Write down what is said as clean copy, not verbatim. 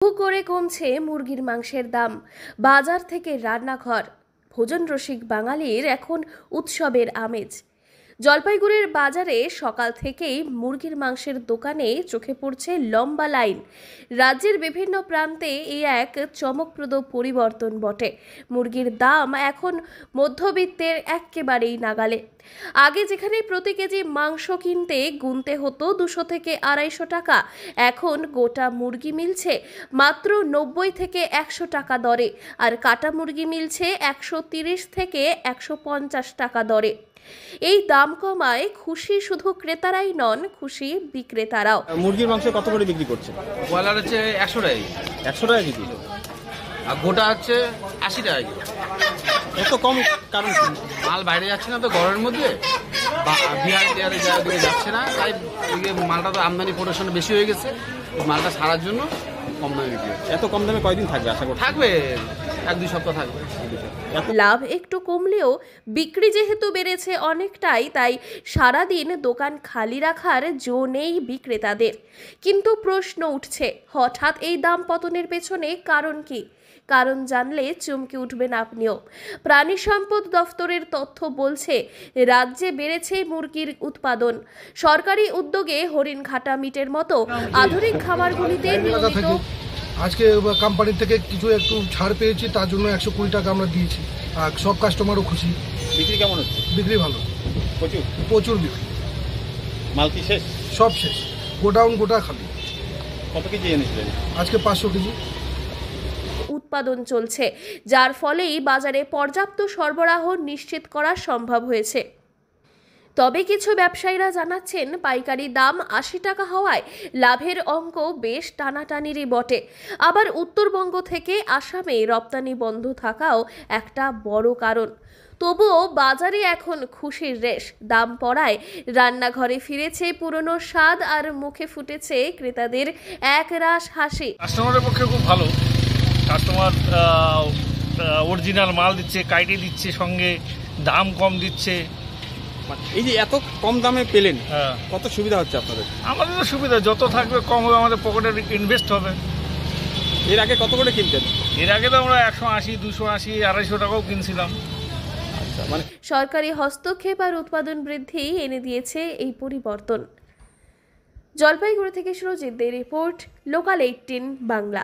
হু করে কমছে মুরগির মাংসের দাম। বাজার থেকে রান্নাঘর, ভোজন রসিক বাঙালির এখন উৎসবের আমেজ। জলপাইগুড়ির বাজারে সকাল থেকেই মুরগির মাংসের দোকানে চোখে পড়ছে লম্বা লাইন। রাজ্যের বিভিন্ন প্রান্তে এই এক চমকপ্রদ পরিবর্তন বটে। মুরগির দাম এখন মধ্যবিত্তের একেবারেই নাগালে। আগে যেখানে প্রতি কেজি মাংস কিনতে গুনতে হতো 200 থেকে 250 টাকা, এখন গোটা মুরগি মিলছে মাত্র 90 থেকে 100 টাকা দরে, আর কাটা মুরগি মিলছে 130 থেকে 150 টাকা দরে। এই দাম কমায় খুশি শুধু ক্রেতারাই নন, খুশি বিক্রেতারাও। মুরগির মাংস কত করে বিক্রি করছে? ব্রয়লার হচ্ছে 100 টাকা, 100 টাকা কেজি, আর গোটা হচ্ছে 80 টাকা কেজি। এত কম কারণ? মাল বাইরে যাচ্ছে না তো গরমের মধ্যে, বিহারে জায়গা দিকে যাচ্ছে না, তাই মালটা তো আমদানি প্রোডাকশন বেশি হয়ে গেছে। মালটা ছাড়ার জন্য কম দামে বিক্রি হচ্ছে। এত কম দামে কয়দিন থাকবে আশা করি? থাকবে 1-2 সপ্তাহ থাকবে। লাভ একটু কমলেও বিক্রি যেহেতু বেড়েছে অনেকটাই, তাই সারাদিন দোকান খালি রাখার জো নেই বিক্রেতাদের। কিন্তু প্রশ্ন উঠছে, হঠাৎ এই দাম পতনের পেছনে কারণ কি? কারণ জানলে চমকে উঠবেন আপনিও। প্রাণী সম্পদ দফতরের তথ্য বলছে, রাজ্যে বেড়েছে মুরগির উৎপাদন। সরকারি উদ্যোগে হরিণঘাটা মিটের মতো আধুনিক খামারগুলিতে নিয়মিত আজকে কোম্পানি থেকে কিছু একটু ছাড় পেয়েছি, তার জন্য 120 টাকা আমরা দিয়েছি, আর সব কাস্টমারও খুশি। বিক্রি কেমন হচ্ছে? বিক্রি ভালো, প্রচুর বিক্রি। মাল কি শেষ? সব শেষ, গোডাউন গোটা খালি। কত কেজি এনেছিলেন? আজকে 500 কেজি উৎপাদন চলছে, যার ফলেই বাজারে পর্যাপ্ত সরবরাহ নিশ্চিত করা সম্ভব হয়েছে। তবে কিছু ব্যবসায়ীরা জানাচ্ছেন, পাইকারি দাম 80 টাকা হওয়ায় লাভের অঙ্ক বেশ টানাটানিরই বটে। আবার উত্তরবঙ্গ থেকে আসামে রপ্তানি বন্ধ থাকাও একটা বড় কারণ। তবুও বাজারে এখন খুশির রেশ। দাম পড়ায় রান্নাঘরে ফিরেছে পুরনো স্বাদ, আর মুখে ফুটেছে ক্রেতাদের একরাশ হাসি। কাস্টমারের পক্ষে খুব ভালো। কাস্টমার অরিজিনাল মাল দিচ্ছে, কাইটে দিচ্ছে, সঙ্গে দাম কম দিচ্ছে। এই যে এত কম দামে পেলেন, হ্যাঁ, কত সুবিধা হচ্ছে আপনাদের? আমাদের তো সুবিধা, যত থাকবে কম হবে, আমাদের পকেটে ইনভেস্ট হবে। এর আগে কত করে কিনতেন? এর আগে তো আমরা 180, 280, 250 টাকাও কিনছিলাম। মানে সরকারি হস্তক্ষেপ আর উৎপাদন বৃদ্ধি এনে দিয়েছে এই পরিবর্তন। জলপাইগুড়ি থেকে সুরজিৎ দে রিপোর্ট, লোকাল 18 বাংলা।